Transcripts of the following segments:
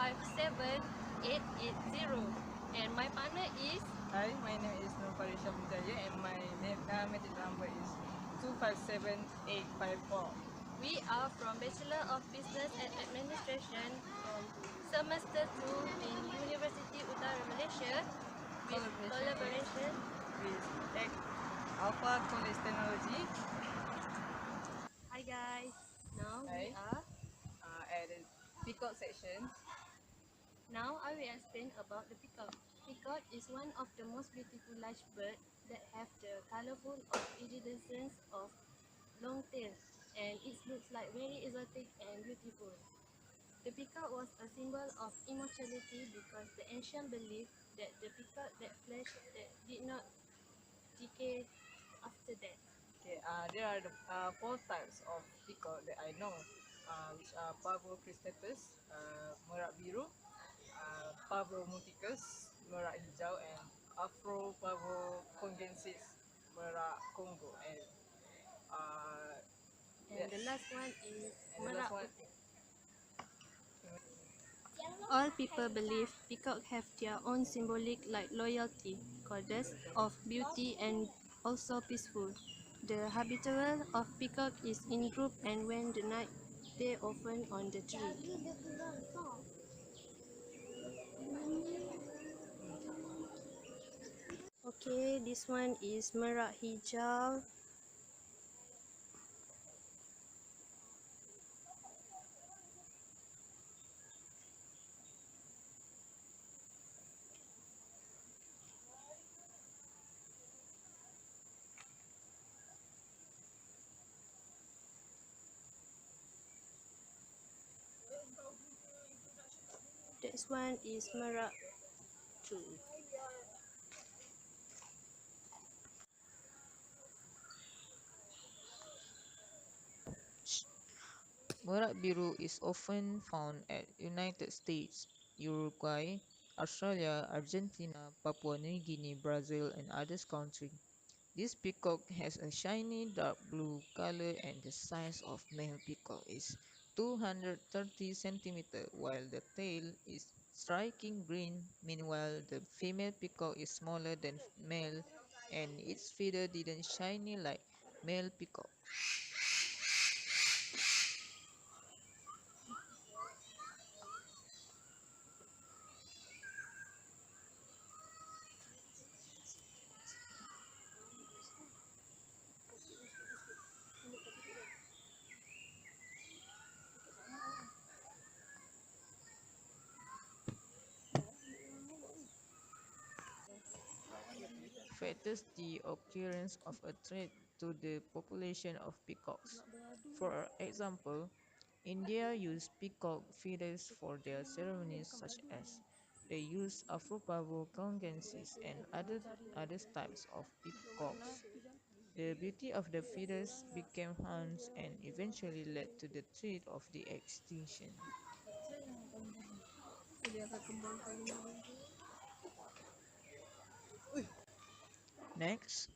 257880. And my partner is... Hi, my name is FARISYA and my meeting number is 257854. We are from Bachelor of Business and Administration from Semester 2 in University Utara Malaysia with collaboration with Alpha College Technology. Hi guys, now we Hi. are... At the Peacock section. Now I will explain about the peacock. Peacock is one of the most beautiful large birds that have the colorful of iridescence of long tail, and it looks like very exotic and beautiful. The peacock was a symbol of immortality because the ancient believed that the peacock that flesh that did not decay after death. Okay, there are the 4 types of peacock that I know, which are Pavo cristatus, merak biru, Pavo muticus, merak hijau, and Afro Pavo congensis, merak Congo. And the last one is And the last merak one, putih. All people believe peacock have their own symbolic like loyalty, goddess of beauty and also peaceful. The habitat of peacock is in group and when the night they often on the tree. Okay, this one is merak hijau. This one is merak too. Merak biru is often found at United States, Uruguay, Australia, Argentina, Papua New Guinea, Brazil, and other countries. This peacock has a shiny dark blue color and the size of male peacock is 230 cm, while the tail is striking green. Meanwhile, the female peacock is smaller than male and its feather didn't shiny like male peacock. Factors the occurrence of a threat to the population of peacocks. For example, India use peacock feathers for their ceremonies such as they use Afro-Pavo congrensis and other types of peacocks. The beauty of the feathers became harms and eventually led to the threat of the extinction. Next,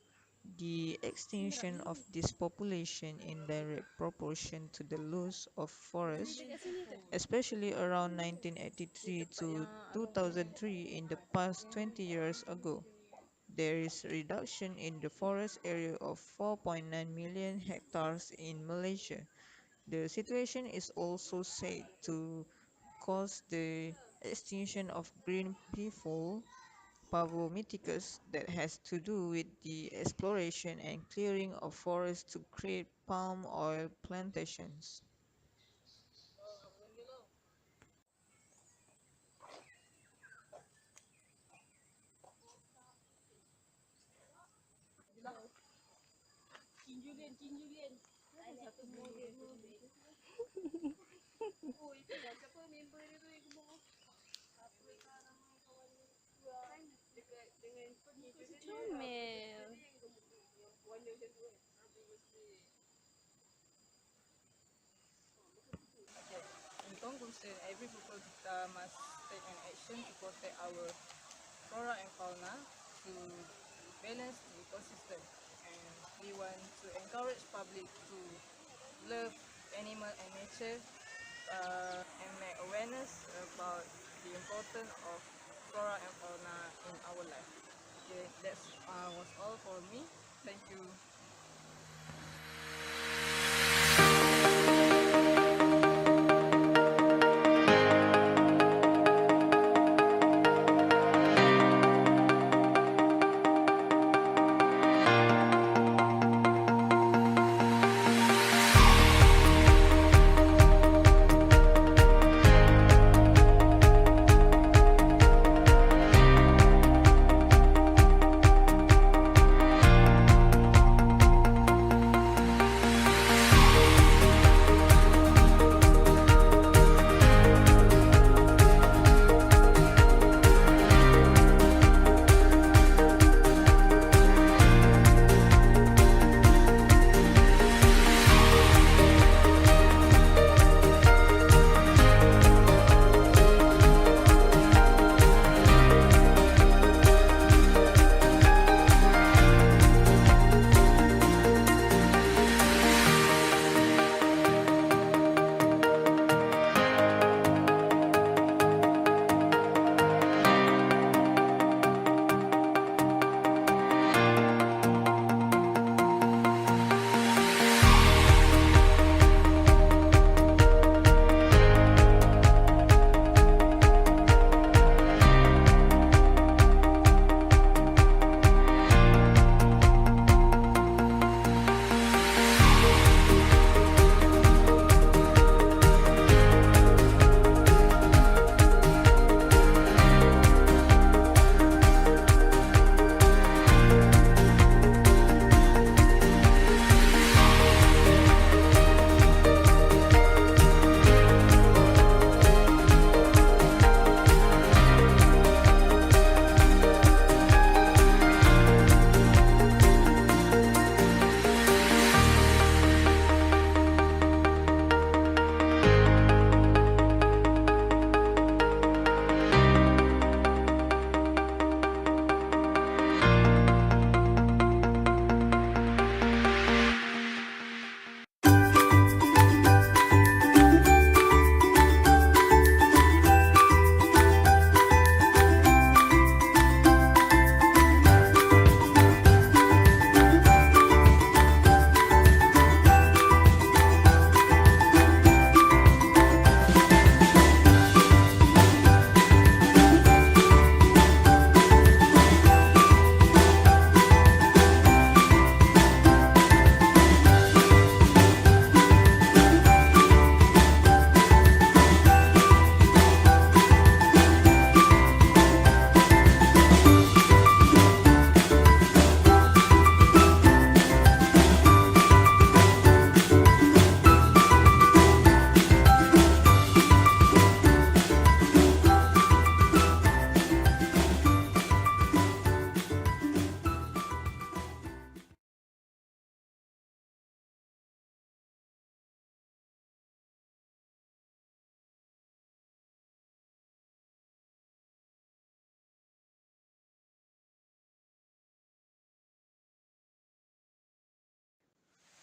the extinction of this population in direct proportion to the loss of forests, especially around 1983 to 2003 in the past 20 years ago. There is a reduction in the forest area of 4.9 million hectares in Malaysia. The situation is also said to cause the extinction of green peafowl Pavomiticus that has to do with the exploration and clearing of forests to create palm oil plantations. Comel. Okay. In conclusion, every people must take an action to protect our flora and fauna to balance the ecosystem. And we want to encourage public to love animal and nature and make awareness about the importance of flora and fauna in our life. Okay, that was all for me. Thank you.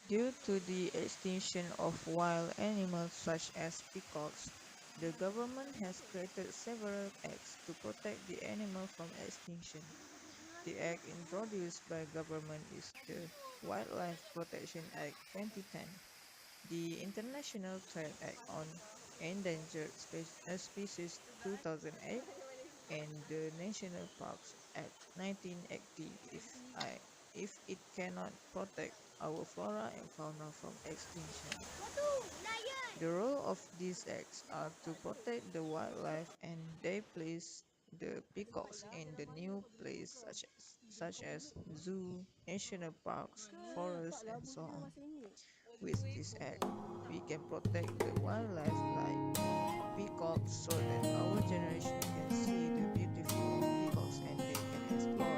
Due to the extinction of wild animals such as peacocks, the government has created several acts to protect the animal from extinction. The act introduced by government is the Wildlife Protection Act 2010, the International Trade Act on Endangered Species 2008, and the National Parks Act 1980 if it cannot protect our flora and fauna from extinction. The role of these acts are to protect the wildlife, and they place the peacocks in the new place such as zoo, national parks, forests, and so on. With this act, we can protect the wildlife like peacocks so that our generation can see the beautiful of peacocks and they can explore